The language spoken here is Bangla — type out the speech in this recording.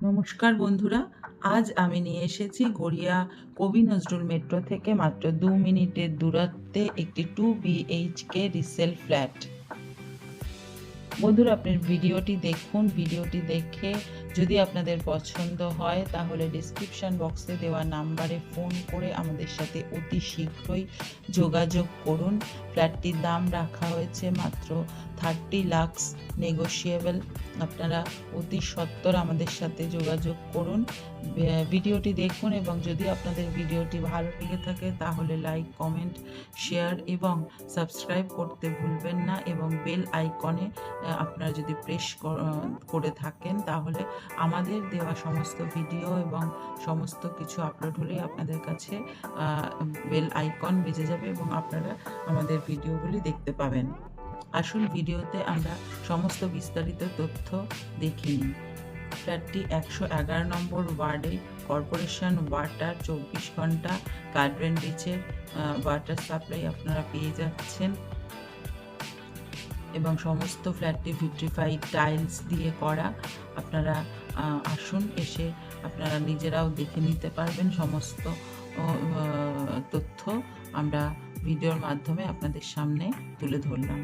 নমস্কার বন্ধুরা, আজ আমি নিয়ে এসেছি গড়িয়া কবি নজরুল মেট্রো থেকে মাত্র 2 মিনিটের দূরত্বে একটি 2 বিএইচকে রিসেল ফ্ল্যাট। বন্ধুরা, আপনি ভিডিওটি দেখুন। ভিডিওটি দেখে যদি আপনাদের পছন্দ হয় তাহলে ডিসক্রিপশন বক্সে দেওয়া নাম্বারে ফোন করে আমাদের সাথে অতি শীঘ্রই যোগাযোগ করুন। ফ্ল্যাটটির দাম রাখা হয়েছে মাত্র 30 লাখ, নেগোশিয়েবল। আপনারা অতি সত্বর আমাদের সাথে যোগাযোগ করুন। ভিডিওটি দেখুন এবং যদি আপনাদের ভিডিওটি ভালো লেগে থাকে তাহলে লাইক, কমেন্ট, শেয়ার এবং সাবস্ক্রাইব করতে ভুলবেন না, এবং বেল আইকনে আপনারা যদি প্রেস করে থাকেন তাহলে আমাদের দেওয়া সমস্ত ভিডিও এবং সমস্ত কিছু আপলোড হলেই আপনাদের কাছে বেল আইকন বেজে যাবে এবং আপনারা আমাদের ভিডিওগুলি দেখতে পাবেন। আসল ভিডিওতে আমরা সমস্ত বিস্তারিত তথ্য দেখে নিই। ফ্ল্যাটটি 111 নম্বর ওয়ার্ডে, কর্পোরেশন ওয়াটার 24 ঘন্টা কার্বেন্ডিচের ওয়াটার সাপ্লাই আপনারা পেয়ে যাচ্ছেন, এবং সমস্ত ফ্ল্যাটটি ভিট্রিফাইড টাইলস দিয়ে করা। আপনারা আসুন, এসে আপনারা নিজেরাও দেখে নিতে পারবেন। সমস্ত তথ্য আমরা ভিডিওর মাধ্যমে আপনাদের সামনে তুলে ধরলাম।